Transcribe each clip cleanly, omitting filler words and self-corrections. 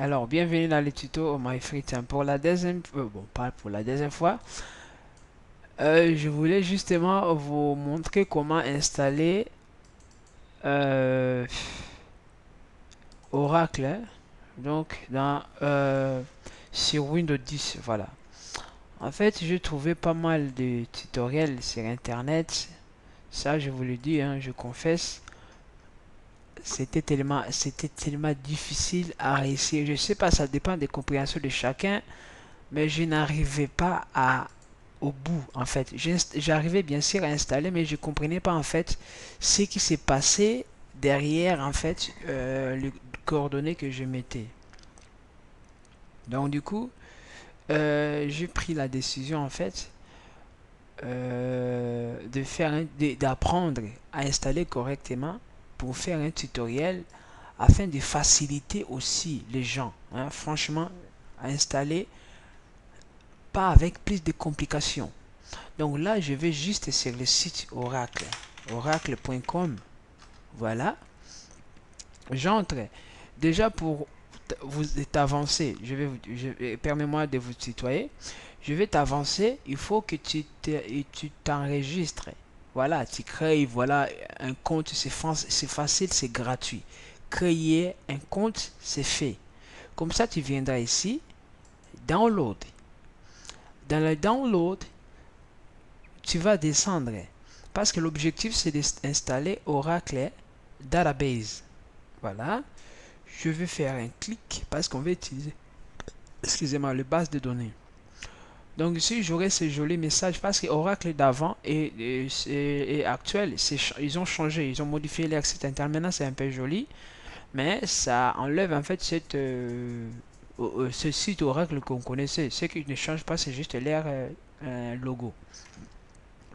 Alors, bienvenue dans le tuto MyFreeTime. Pour la deuxième, bon, pas pour la deuxième fois, je voulais justement vous montrer comment installer euh, Oracle, hein, donc sur Windows 10. Voilà. En fait, j'ai trouvé pas mal de tutoriels sur Internet. Ça, je vous le dis, hein, je confesse, c'était tellement difficile à réussir. Je sais pas, ça dépend des compréhensions de chacun, mais je n'arrivais pas au bout en fait. J'arrivais bien sûr à installer, mais je comprenais pas en fait ce qui s'est passé derrière en fait les coordonnées que je mettais. Donc du coup, j'ai pris la décision en fait d'apprendre à installer correctement pour faire un tutoriel afin de faciliter aussi les gens, hein, franchement, à installer pas avec plus de complications. Donc là, je vais juste sur le site Oracle, oracle.com. Voilà. J'entre. Déjà pour vous t'avancer, permets-moi de vous tutoyer. Je vais t'avancer. Il faut que tu t'enregistres. Voilà, tu crées voilà un compte. C'est facile, c'est gratuit. Créer un compte, c'est fait. Comme ça, tu viendras ici, download. Dans le download, tu vas descendre parce que l'objectif c'est d'installer Oracle Database. Voilà, je vais faire un clic parce qu'on va utiliser, excusez-moi, le base de données. Donc ici j'aurai ce joli message parce que Oracle d'avant et actuel, ils ont changé, ils ont modifié leur site internet. Maintenant c'est un peu joli, mais ça enlève en fait ce site Oracle qu'on connaissait. Ce qui ne change pas, c'est juste leur logo.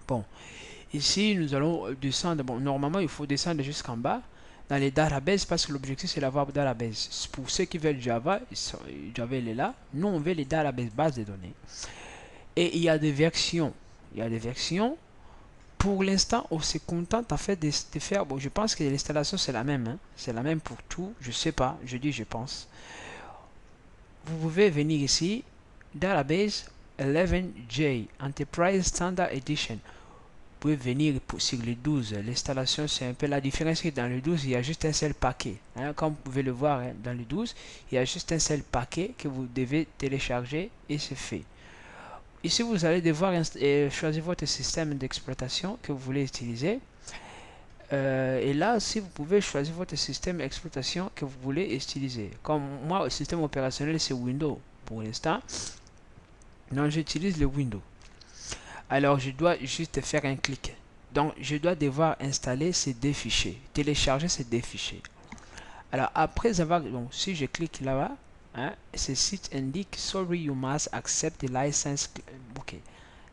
Bon, ici, nous allons descendre. Bon, normalement, il faut descendre jusqu'en bas dans les databases parce que l'objectif, c'est d'avoir database. Pour ceux qui veulent Java, Java il est là. Nous, on veut les databases, bases de données. Et il y a des versions. Il y a des versions. Pour l'instant, on se contente en fait de faire. Bon, je pense que l'installation, c'est la même, hein. C'est la même pour tout. Je sais pas. Je dis, je pense. Vous pouvez venir ici. Database 11J Enterprise Standard Edition. Pouvez venir sur le 12. L'installation, c'est un peu la différence que dans le 12, il y a juste un seul paquet. Hein, comme vous pouvez le voir, hein, dans le 12, il y a juste un seul paquet que vous devez télécharger et c'est fait. Ici, vous allez devoir choisir votre système d'exploitation que vous voulez utiliser. Et là aussi, vous pouvez choisir votre système d'exploitation que vous voulez utiliser. Comme moi, le système opérationnel, c'est Windows pour l'instant. Donc, j'utilise le Windows. Alors, je dois juste faire un clic. Donc, je dois devoir installer ces deux fichiers, télécharger ces deux fichiers. Alors, après avoir, donc, si je clique là-bas, hein, ce site indique Sorry, you must accept the license. Ok,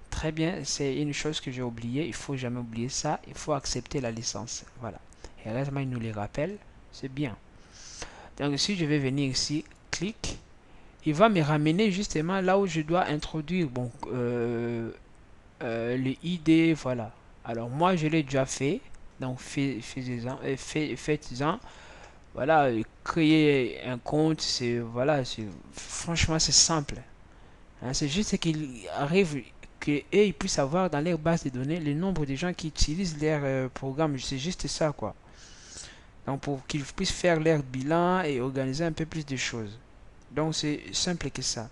très bien, c'est une chose que j'ai oublié. Il faut jamais oublier ça. Il faut accepter la licence. Voilà. Et heureusement, il nous les rappelle. C'est bien. Donc, si je vais venir ici, clic, il va me ramener justement là où je dois introduire bon, le ID, voilà. Alors moi je l'ai déjà fait, donc faites-en. Voilà, créer un compte, c'est voilà, franchement c'est simple. Hein, c'est juste qu'il arrive que ils puissent avoir dans leur base de données le nombre de gens qui utilisent leur programme. C'est juste ça quoi. Donc pour qu'ils puissent faire leur bilan et organiser un peu plus de choses. Donc c'est simple que ça.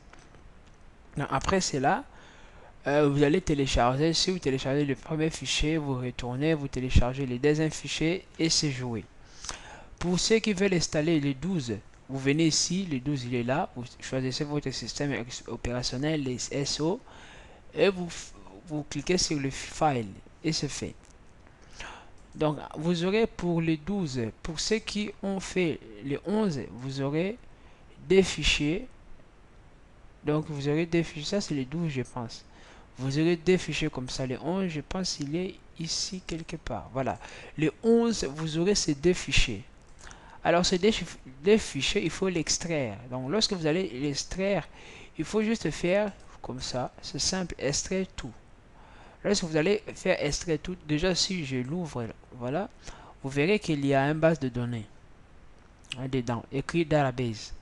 Donc, après c'est là. Vous allez télécharger, si vous téléchargez le premier fichier, vous retournez, vous téléchargez le deuxième fichier et c'est joué. Pour ceux qui veulent installer le 12, vous venez ici, le 12 il est là, vous choisissez votre système opérationnel, les SO, et vous cliquez sur le file et c'est fait. Donc vous aurez pour le 12, pour ceux qui ont fait le 11, vous aurez des fichiers. Donc vous aurez des fichiers, ça c'est le 12 je pense. Vous aurez des fichiers comme ça. Le 11, je pense qu'il est ici quelque part. Voilà. Le 11, vous aurez ces deux fichiers. Alors, ces deux fichiers, il faut l'extraire. Donc, lorsque vous allez l'extraire, il faut juste faire comme ça. C'est simple, extraire tout. Lorsque vous allez faire extraire tout, déjà si je l'ouvre, voilà, vous verrez qu'il y a une base de données hein, dedans, écrit database.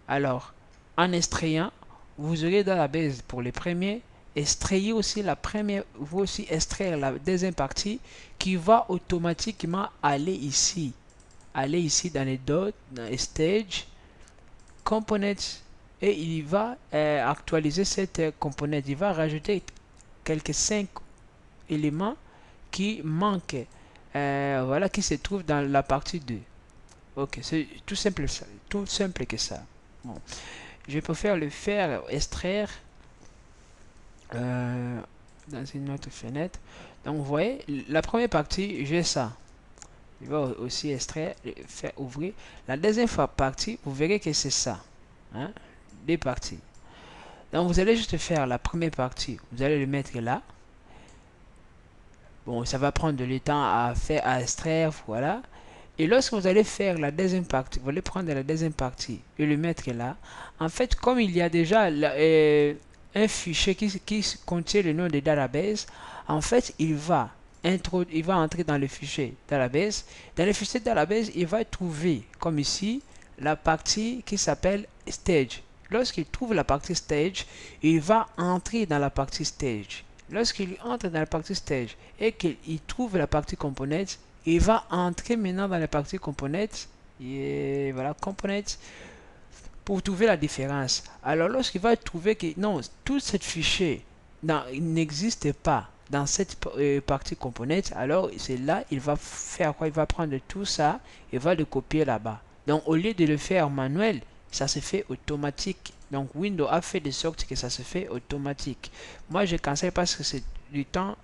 Alors, en extrayant, vous aurez dans la base pour les premiers, extrayer aussi la première, vous aussi extraire la deuxième partie qui va automatiquement aller ici dans les dots, dans les stage, components, et il va actualiser cette componente. Il va rajouter quelques 5 éléments qui manquent, voilà, qui se trouvent dans la partie 2. Ok, c'est tout simple que ça. Bon. Je préfère le faire extraire dans une autre fenêtre. Donc vous voyez, la première partie, j'ai ça. Je vais aussi extraire, faire ouvrir. La deuxième partie, vous verrez que c'est ça. Hein? Des parties. Donc vous allez juste faire la première partie. Vous allez le mettre là. Bon, ça va prendre de temps à faire, à extraire, voilà. Et lorsque vous allez faire la deuxième partie, vous allez prendre la deuxième partie et le mettre là. En fait, comme il y a déjà un fichier qui contient le nom de database, en fait, il va entrer dans le fichier database. Dans le fichier database, il va trouver, comme ici, la partie qui s'appelle stage. Lorsqu'il trouve la partie stage, il va entrer dans la partie stage. Lorsqu'il entre dans la partie stage et qu'il trouve la partie components, il va entrer maintenant dans la partie components et voilà, components, pour trouver la différence. Alors lorsqu'il va trouver que non, tout ce fichier n'existe pas dans cette partie components, alors c'est là il va faire quoi? Il va prendre tout ça et va le copier là-bas. Donc au lieu de le faire manuel, ça se fait automatique. Donc Windows a fait de sorte que ça se fait automatique. Moi je cancelle parce que c'est du temps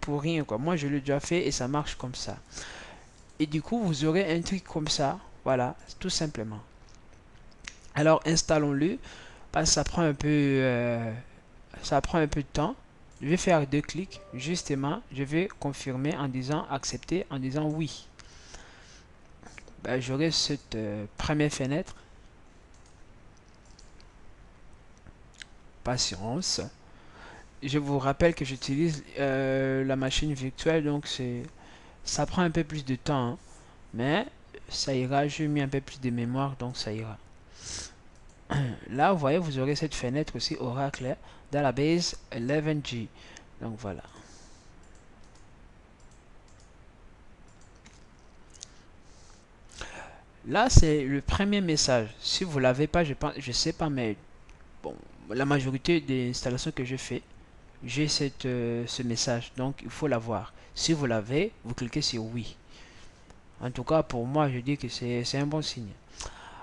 pour rien, quoi. Moi je l'ai déjà fait et ça marche comme ça. Et du coup vous aurez un truc comme ça, voilà, tout simplement. Alors installons-le parce que ça prend un peu de temps. Je vais faire 2 clics, justement, je vais confirmer en disant accepter, en disant oui. Ben, j'aurai cette première fenêtre. Patience. Je vous rappelle que j'utilise la machine virtuelle, donc ça prend un peu plus de temps, hein, mais ça ira. J'ai mis un peu plus de mémoire, donc ça ira. Là, vous voyez, vous aurez cette fenêtre aussi Oracle Database 11G. Donc voilà. Là, c'est le premier message. Si vous l'avez pas, je sais pas, mais bon, la majorité des installations que je fais, j'ai ce message. Donc, il faut l'avoir. Si vous l'avez, vous cliquez sur oui. En tout cas, pour moi, je dis que c'est un bon signe.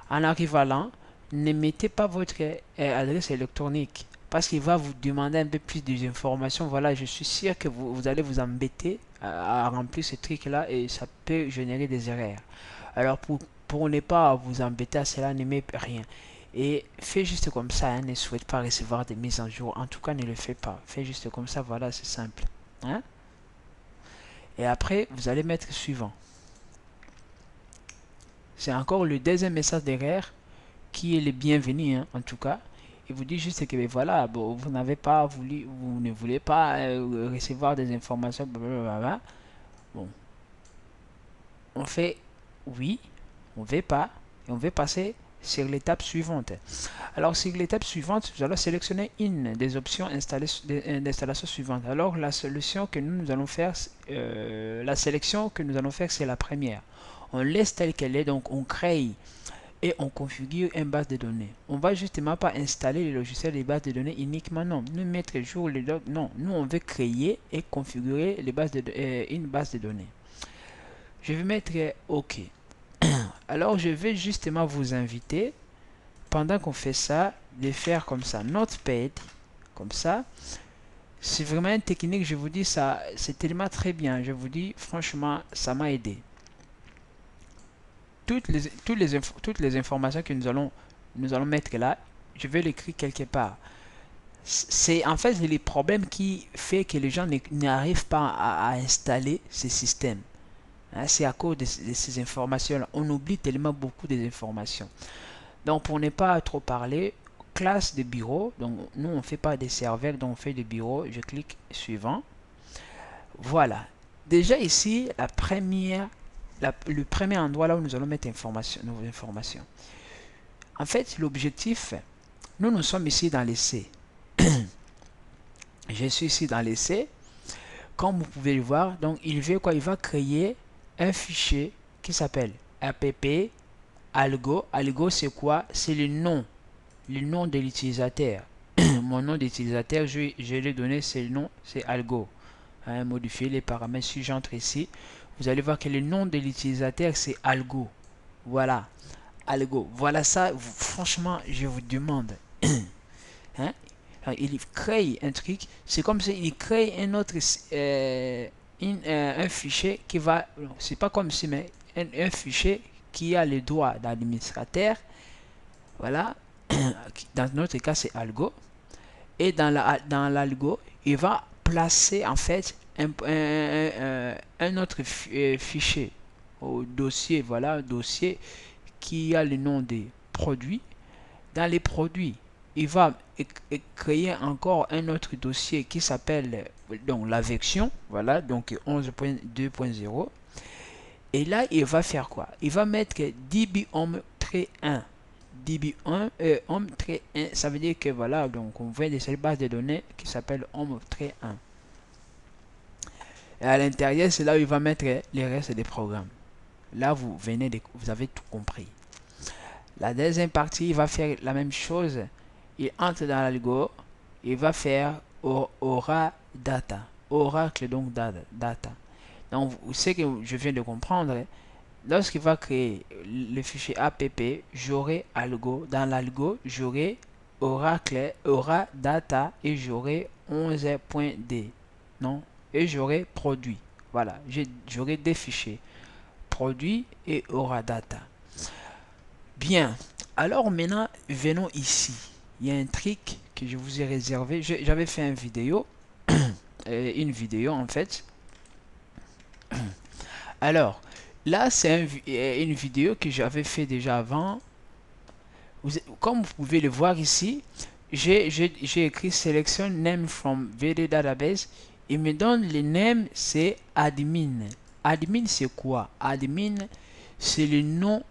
En équivalent, ne mettez pas votre adresse électronique parce qu'il va vous demander un peu plus d'informations. Voilà, je suis sûr que vous allez vous embêter à remplir ce truc-là et ça peut générer des erreurs. Alors, pour ne pas vous embêter à cela, ne mettez rien. Et faites juste comme ça, hein, ne souhaite pas recevoir des mises en jour. En tout cas, ne le faites pas. Faites juste comme ça, voilà, c'est simple. Hein? Et après, vous allez mettre suivant. C'est encore le deuxième message d'erreur qui est le bienvenu, hein, en tout cas. Il vous dit juste que voilà, bon, vous n'avez pas voulu, vous ne voulez pas recevoir des informations, blablabla. Bon, on fait oui, on ne veut pas, et on veut passer sur l'étape suivante. Alors, sur l'étape suivante, nous allons sélectionner une des options d'installation suivantes. Alors, la solution que nous allons faire, la sélection que nous allons faire, c'est la première. On laisse telle qu'elle est, donc on crée et on configure une base de données. On va justement pas installer les logiciels des bases de données uniquement, non. Nous mettre à jour les données, non. Nous, on veut créer et configurer les bases une base de données. Je vais mettre OK. Alors, je vais justement vous inviter, pendant qu'on fait ça, de faire comme ça. Notepad, comme ça. C'est vraiment une technique, je vous dis, ça, c'est tellement très bien. Je vous dis, franchement, ça m'a aidé. Toutes les informations que nous allons mettre là, je vais l'écrire quelque part. C'est en fait les problèmes qui fait que les gens n'arrivent pas à installer ces systèmes. Hein, c'est à cause de ces informations-là. On oublie tellement beaucoup des informations. Donc pour ne pas trop parler, classe de bureau. Donc nous on ne fait pas des serveurs, donc on fait des bureaux. Je clique suivant. Voilà. Déjà ici, le premier endroit là où nous allons mettre nos informations. En fait, l'objectif, nous sommes ici dans l'essai. Je suis ici dans l'essai. Comme vous pouvez le voir, donc il veut quoi? Il va créer un fichier qui s'appelle app algo. Algo, c'est quoi? C'est le nom de l'utilisateur. Mon nom d'utilisateur, je l'ai donné, c'est le nom, c'est algo. Hein, modifier les paramètres. Si j'entre ici, vous allez voir que le nom de l'utilisateur, c'est algo. Voilà, algo. Voilà ça. Franchement, je vous demande. Hein? Il crée un truc. C'est comme si il crée un autre un fichier qui va. C'est pas comme si, mais un fichier qui a les droits d'administrateur. Voilà. Dans notre cas, c'est algo. Et dans l'algo, il va placer en fait un autre fichier au dossier. Voilà, un dossier qui a le nom des produits. Dans les produits, il va créer encore un autre dossier qui s'appelle donc la version. Voilà, donc 11.2.0. Et là, il va faire quoi? Il va mettre dbhome-1. db1 home-1, ça veut dire que voilà, donc on voit de cette base de données qui s'appelle home-1. Et à l'intérieur, c'est là où il va mettre les restes des programmes. Là, vous avez tout compris. La deuxième partie, il va faire la même chose. Il entre dans l'algo, il va faire aura data, oracle donc data. Donc, ce que je viens de comprendre, lorsqu'il va créer le fichier app, j'aurai algo. Dans l'algo, j'aurai oracle, aura data et j'aurai 11.d. Non, et j'aurai produit. Voilà, j'aurai des fichiers produit et aura data. Bien, alors maintenant, venons ici. Il y a un trick que je vous ai réservé. J'avais fait une vidéo en fait. Alors, là, c'est une vidéo que j'avais fait déjà avant. Comme vous pouvez le voir ici, j'ai écrit Selection Name from VD Database. Il me donne le name, c'est admin. Admin, c'est quoi? Admin, c'est le nom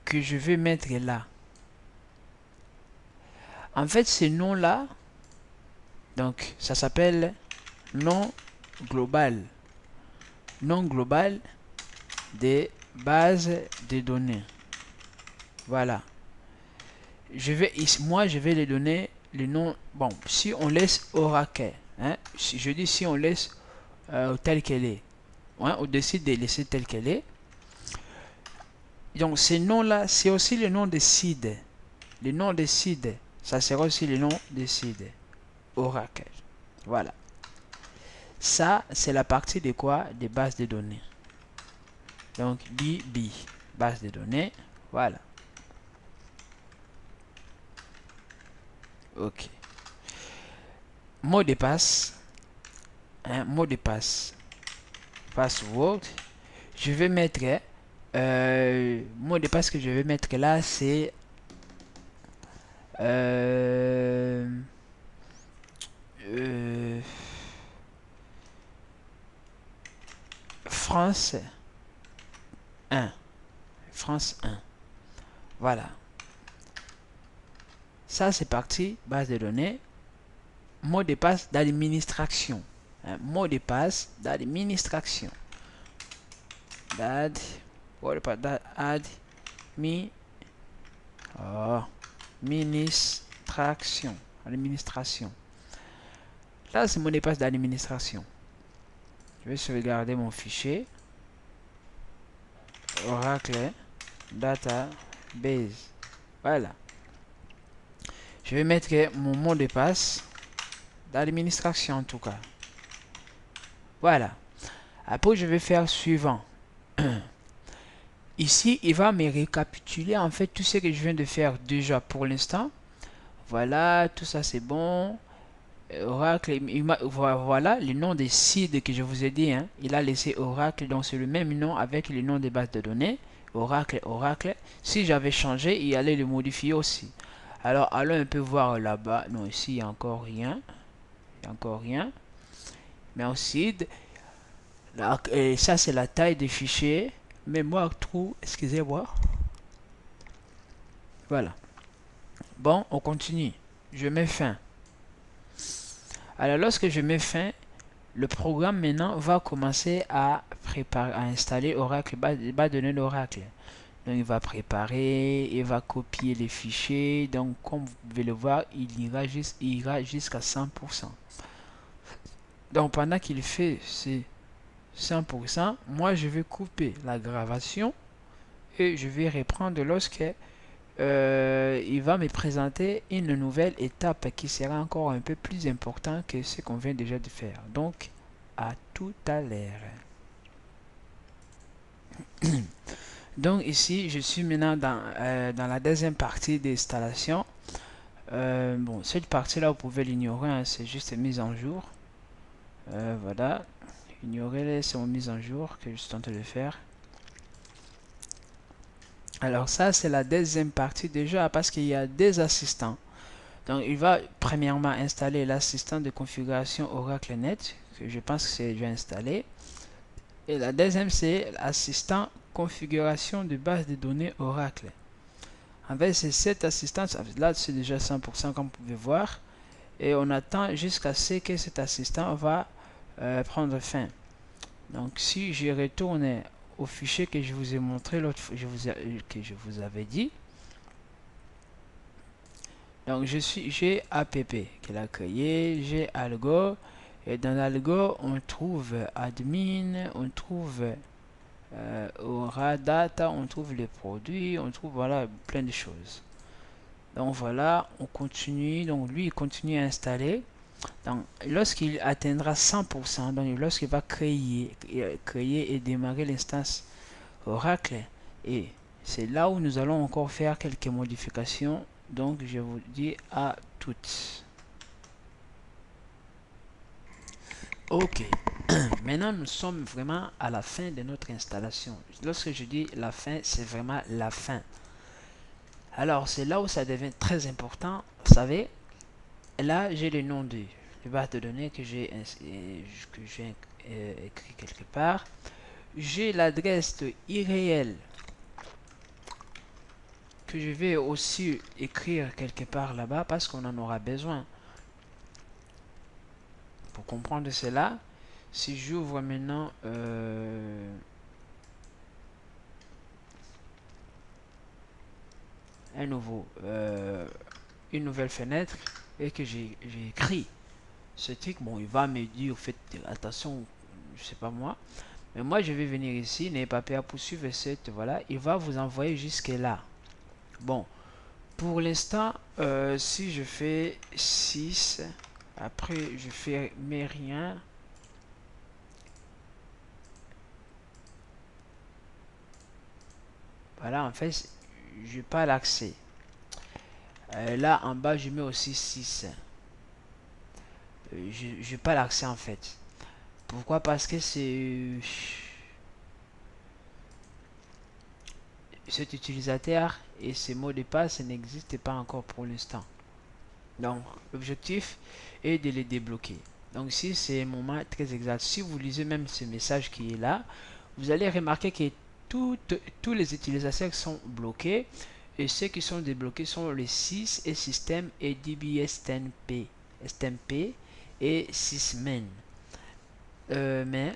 que je vais mettre là. En fait, ce nom-là, donc, ça s'appelle nom global. Nom global des bases de données. Voilà. Moi, je vais les donner le nom. Bon, si on laisse Oracle, hein, je dis si on laisse telle qu'elle est, hein, on décide de laisser telle qu'elle est. Donc, ce nom-là, c'est aussi le nom de seed. Le nom de seed, ça sera aussi le nom de seed. Oracle. Voilà. Ça, c'est la partie de quoi? Des bases de données. Donc, DB, base de données. Voilà. Ok. Mot de passe. Hein, mot de passe. Password. Je vais mettre... mot de passe que je vais mettre là, c'est... France 1. France 1. Voilà. Ça, c'est parti. Base de données. Mot de passe d'administration. Mot de passe d'administration. Administration. Administration. Là, c'est mot de passe d'administration. Je vais sauvegarder mon fichier. Oracle Database. Voilà. Je vais mettre mon mot de passe d'administration en tout cas. Voilà. Après, je vais faire suivant. Ici, il va me récapituler en fait tout ce que je viens de faire déjà pour l'instant. Voilà, tout ça c'est bon. Oracle, voilà le nom des sites que je vous ai dit. Hein. Il a laissé Oracle, donc c'est le même nom avec le nom des bases de données. Oracle, Oracle. Si j'avais changé, il allait le modifier aussi. Alors, allons un peu voir là-bas. Non, ici, il n'y a encore rien. Il n'y a encore rien. Mais ensuite, là, ça, c'est la taille des fichiers. Mémoire trou, excusez-moi. Voilà. Bon, on continue. Je mets fin. Alors, lorsque je mets fin, le programme maintenant va commencer à préparer, à installer Oracle. Il va donner l'Oracle. Donc, il va préparer, il va copier les fichiers. Donc, comme vous pouvez le voir, il ira jusqu'à 100%. Donc, pendant qu'il fait ces 100%, moi, je vais couper la gravation et je vais reprendre lorsque il va me présenter une nouvelle étape qui sera encore un peu plus importante que ce qu'on vient déjà de faire. Donc, à tout à l'heure. Donc ici, je suis maintenant dans la deuxième partie d'installation. Bon, cette partie-là, vous pouvez l'ignorer, hein, c'est juste mise en jour. Voilà, ignorez-les, c'est une mise en jour que je suis en train de faire. Alors ça, c'est la deuxième partie déjà parce qu'il y a des assistants. Donc il va premièrement installer l'assistant de configuration OracleNet, que je pense que c'est déjà installé. Et la deuxième, c'est l'assistant configuration de base de données Oracle. En fait, c'est cet assistant, là c'est déjà 100% comme vous pouvez voir. Et on attend jusqu'à ce que cet assistant va prendre fin. Donc si je retourne au fichier que je vous ai montré l'autre fois, que je vous avais dit. Donc j'ai app qu'il a créé, j'ai algo. Et dans l'algo, on trouve admin, on trouve aura data, on trouve les produits, on trouve voilà plein de choses. Donc voilà, on continue. Donc lui, il continue à installer. Donc lorsqu'il atteindra 100%, donc lorsqu'il va créer et démarrer l'instance Oracle, et c'est là où nous allons encore faire quelques modifications. Donc je vous dis à toutes. Ok. Maintenant, nous sommes vraiment à la fin de notre installation. Lorsque je dis la fin, c'est vraiment la fin. Alors, c'est là où ça devient très important. Vous savez, là, j'ai le nom de base de données que j'ai écrit quelque part. J'ai l'adresse de IRL que je vais aussi écrire quelque part là-bas parce qu'on en aura besoin. Pour comprendre cela, si j'ouvre maintenant une nouvelle fenêtre et que j'ai écrit ce truc, bon, il va me dire, faites attention, je sais pas moi, mais moi je vais venir ici, n'ayez pas peur, poursuivre cette, voilà, il va vous envoyer jusque là. Bon, pour l'instant, si je fais 6, après je fais mais rien, voilà, en fait, je n'ai pas l'accès. Là en bas, je mets aussi 6. Je n'ai pas l'accès en fait. Pourquoi? Parce que cet utilisateur et ses mots de passe n'existent pas encore pour l'instant. Donc, l'objectif est de les débloquer. Donc, ici, c'est un moment très exact. Si vous lisez même ce message qui est là, vous allez remarquer que tous les utilisateurs sont bloqués et ceux qui sont débloqués sont les 6 et système et DBSTMP et sysmain. Mais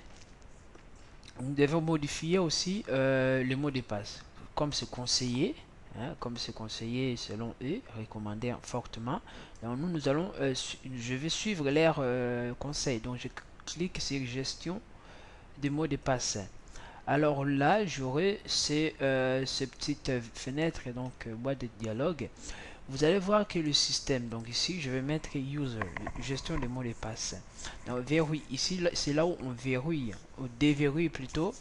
nous devons modifier aussi le mot de passe comme c'est conseillé, hein, comme c'est conseillé selon eux, recommandé fortement. Donc nous allons, je vais suivre leurs conseils. Donc je clique sur gestion des mots de passe. Alors là, j'aurai ces petites fenêtres, donc boîte de dialogue. Vous allez voir que le système, donc ici je vais mettre user, gestion des mots de passe. Donc verrouille, ici c'est là où on verrouille, ou déverrouille plutôt,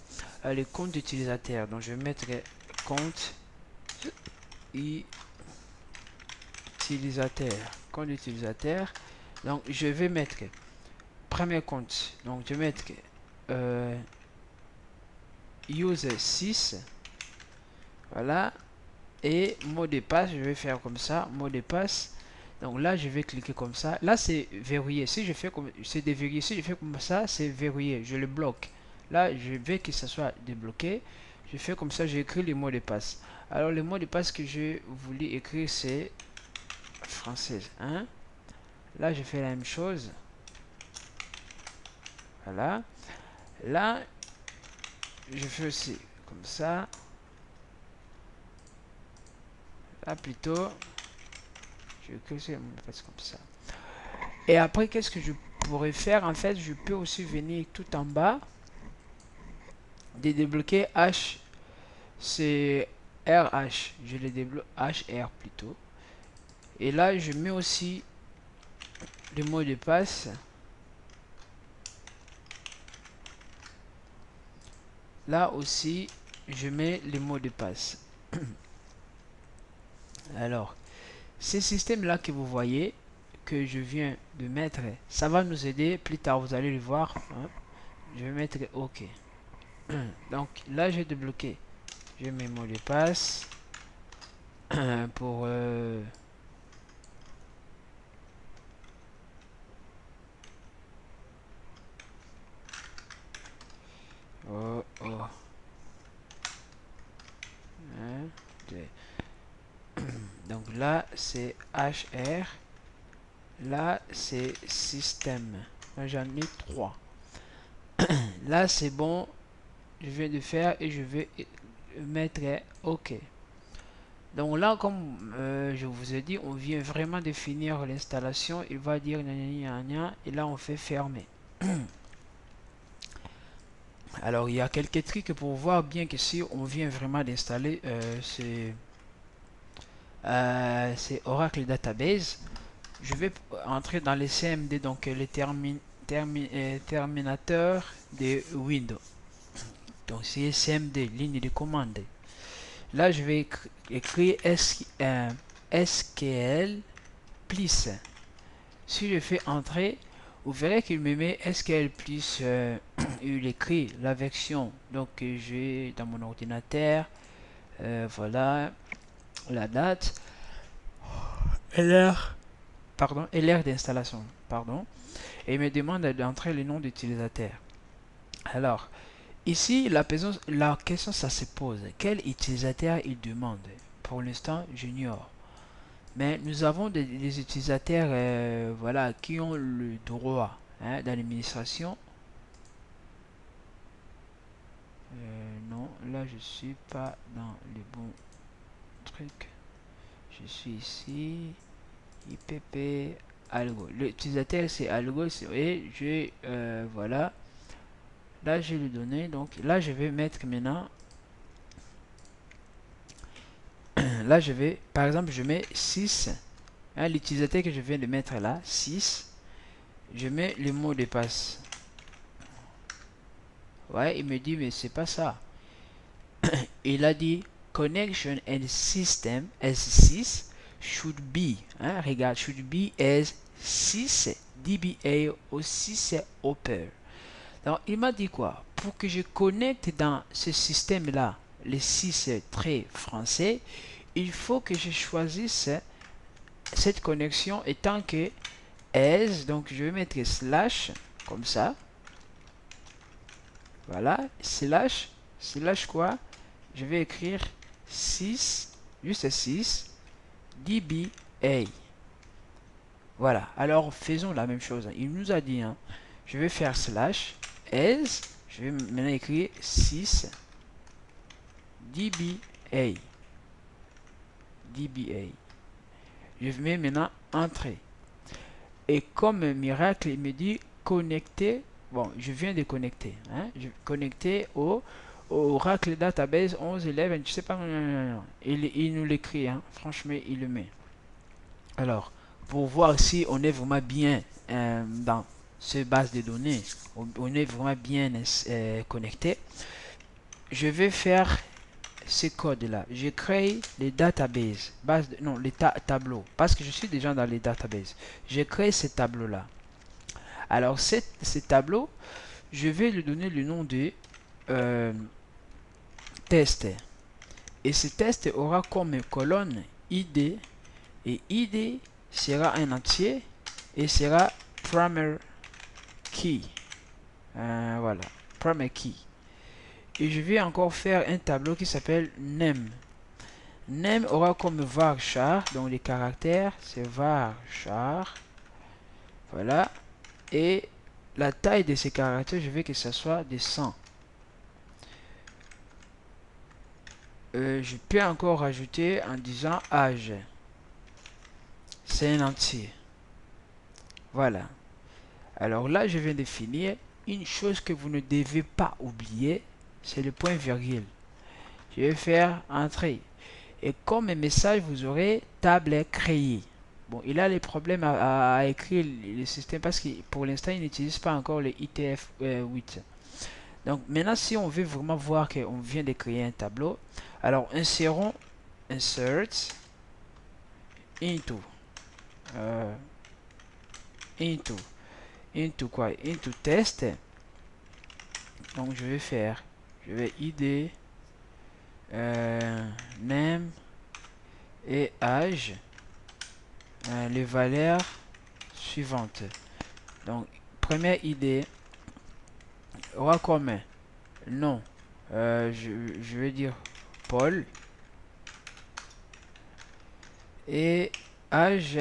les comptes d'utilisateurs. Donc je vais mettre compte utilisateur, compte utilisateur. Donc je vais mettre premier compte, donc je vais mettre user 6, voilà. Et mot de passe, je vais faire comme ça, mot de passe. Donc là, je vais cliquer comme ça. Là, c'est verrouillé. Si je fais comme c'est déverrouillé, si je fais comme ça, c'est verrouillé. Je le bloque. Là, je veux que ça soit débloqué. Je fais comme ça, j'écris les mots de passe. Alors le mot de passe que je voulais écrire c'est française, hein. Là je fais la même chose. Voilà. Là je fais aussi comme ça. Là plutôt je écris ce mot de passe comme ça. Et après qu'est-ce que je pourrais faire? En fait je peux aussi venir tout en bas de débloquer H, c'est RH, je le débloque HR plutôt. Et là je mets aussi le mot de passe. Là aussi je mets le mot de passe. Alors ces systèmes là que vous voyez que je viens de mettre, ça va nous aider plus tard, vous allez le voir, hein. Je vais mettre OK. Donc là j'ai débloqué, je mets mot de passe pour oh, oh. Un, deux. Donc là c'est HR, là c'est système, j'en ai 3. Là c'est bon, je viens de faire et je vais mettre OK. Donc là comme je vous ai dit, on vient vraiment de finir l'installation. Il va dire gna gna gna, et là on fait fermer. Alors il y a quelques trucs pour voir bien que si on vient vraiment d'installer c'est Oracle Database. Je vais entrer dans les CMD, donc les terminateurs de Windows. Donc c'est CMD, ligne de commande. Là je vais écrire SQL plus. Si je fais entrer, vous verrez qu'il me met SQL plus. Il écrit la version donc que j'ai dans mon ordinateur. Voilà la date et l'heure, pardon, et l'heure d'installation, pardon. Et il me demande d'entrer le nom d'utilisateur. Alors ici la question ça se pose, quel utilisateur il demande? Pour l'instant j'ignore. Mais nous avons des utilisateurs voilà, qui ont le droit, hein, dans l'administration. Non, là je suis pas dans les bons trucs. Je suis ici. IPP Algo. L'utilisateur c'est Algo et je voilà. Là j'ai les données. Donc là je vais mettre maintenant. Là je vais, par exemple, je mets 6. Hein, l'utilisateur que je viens de mettre là, 6. Je mets le mot de passe. Ouais, il me dit mais c'est pas ça. Il a dit connection and system as 6 should be, hein, regarde, should be as 6 DBA ou 6 Hopper. Donc il m'a dit quoi? Pour que je connecte dans ce système là les 6 traits français, il faut que je choisisse cette connexion étant que as, donc je vais mettre slash comme ça. Voilà, slash quoi? Je vais écrire 6, juste 6, DBA. Voilà, alors faisons la même chose. Il nous a dit, hein, je vais faire slash as, je vais maintenant écrire 6, DBA. DBA. Je mets maintenant entrée. Et comme miracle, il me dit connecter. Bon, je viens de connecter. Hein, je connecter au Oracle Database 11.11, je sais pas. Il nous l'écrit, hein, franchement, il le met. Alors, pour voir si on est vraiment bien dans ce base de données, on est vraiment bien connecté, je vais faire ces codes-là. Je crée les databases, non, les tableaux, parce que je suis déjà dans les databases. Je crée ces tableaux-là. Alors, ces tableaux, je vais lui donner le nom de test. Et ce test aura comme colonne ID, et ID sera un entier et sera primary key. Voilà, primary key. Et je vais encore faire un tableau qui s'appelle name. Name aura comme varchar, donc les caractères, c'est varchar. Voilà. Et la taille de ces caractères, je veux que ce soit de 100. Je peux encore rajouter en disant âge. C'est un entier. Voilà. Alors là, je viens de finir. Une chose que vous ne devez pas oublier, c'est le point virgule. Je vais faire entrée. Et comme message, vous aurez table créée. Bon, il a les problèmes à écrire le système parce que pour l'instant, il n'utilise pas encore le ITF8. Donc maintenant, si on veut vraiment voir qu'on vient de créer un tableau, alors insérons insert into into quoi? Into test. Donc je vais id name et âge, les valeurs suivantes. Donc première idée aura comme nom, je vais dire Paul, et âge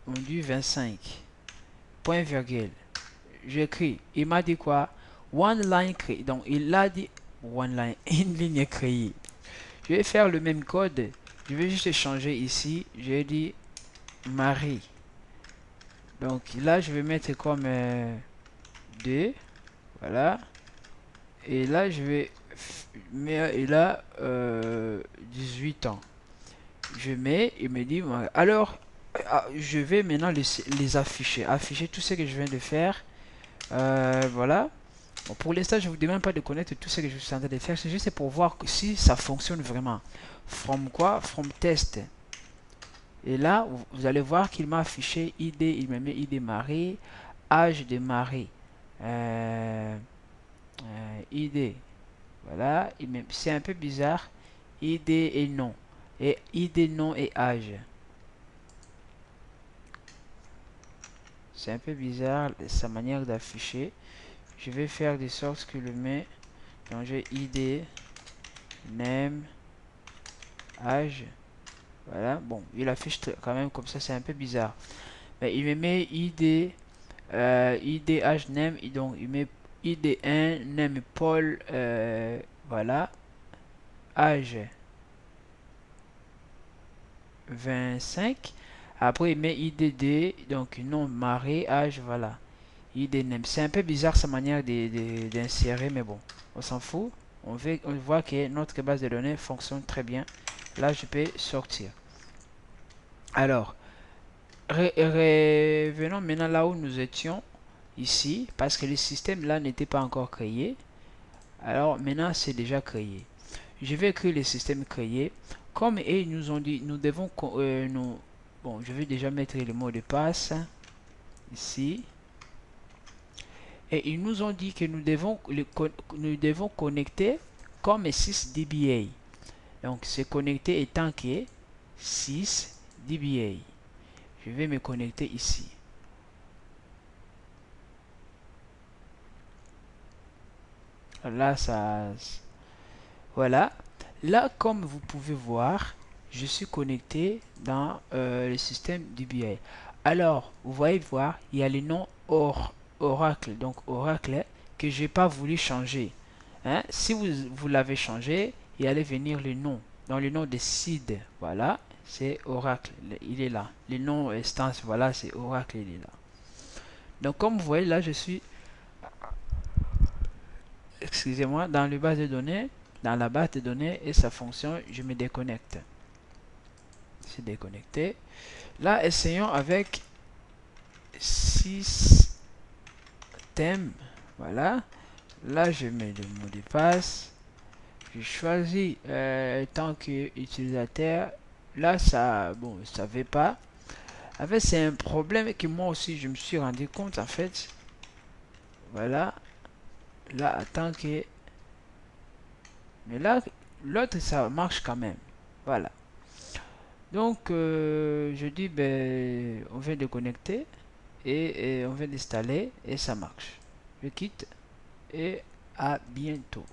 on dit 25, point virgule. J'écris, il m'a dit quoi? One line créée. Donc il a dit one line, une ligne créée. Je vais faire le même code. Je vais juste changer ici. J'ai dit Marie. Donc là, je vais mettre comme 2. Voilà. Et là, je vais mettre, et là, 18 ans. Je mets, il me dit, alors, je vais maintenant les afficher. Afficher tout ce que je viens de faire. Voilà. Bon, pour l'instant, je ne vous demande pas de connaître tout ce que je suis en train de faire. C'est juste pour voir si ça fonctionne vraiment. From quoi? From test. Et là, vous allez voir qu'il m'a affiché ID. Il me met ID Marie. Âge de Marie. ID. Voilà. C'est un peu bizarre. ID et nom. Et ID, nom et âge. C'est un peu bizarre sa manière d'afficher. Je vais faire de sorte que le met. Donc j'ai ID, name, âge. Voilà. Bon, il affiche quand même comme ça. C'est un peu bizarre. Mais il me met ID, ID, âge, name. Donc il met ID1, name Paul. Voilà. Âge 25. Après il met ID2. Donc nom Marie, âge. Voilà. ID name. C'est un peu bizarre sa manière d'insérer. Mais bon, on s'en fout. On voit que notre base de données fonctionne très bien. Là, je peux sortir. Alors, revenons maintenant là où nous étions, ici, parce que le système là n'était pas encore créé. Alors, maintenant, c'est déjà créé. Je vais écrire le système créé. Comme ils nous ont dit, nous devons... bon, je vais déjà mettre le mot de passe, ici. Et ils nous ont dit que nous devons connecter comme 6 dBA. Donc, c'est connecté étant que 6 dBA. Je vais me connecter ici. Là, ça... Voilà. Là, comme vous pouvez voir, je suis connecté dans le système dBA. Alors, vous voyez voir, il y a le nom Oracle. Donc, Oracle que je n'ai pas voulu changer. Hein? Si vous l'avez changé, il allait venir le nom. Dans le nom de seed. Voilà. C'est Oracle. Il est là. Le nom instance, voilà, c'est Oracle. Il est là. Donc, comme vous voyez, là, je suis... Excusez-moi, dans le base de données, dans la base de données et sa fonction, je me déconnecte. C'est déconnecté. Là, essayons avec 6 thèmes. Voilà. Là, je mets le mot de passe. Je choisis tant que utilisateur. Là, ça, bon, je savais pas. En fait, c'est un problème que moi aussi, je me suis rendu compte, en fait. Voilà. Là, tant que... Mais là, l'autre, ça marche quand même. Voilà. Donc, je dis, ben, on vient de connecter et on vient d'installer et ça marche. Je quitte et à bientôt.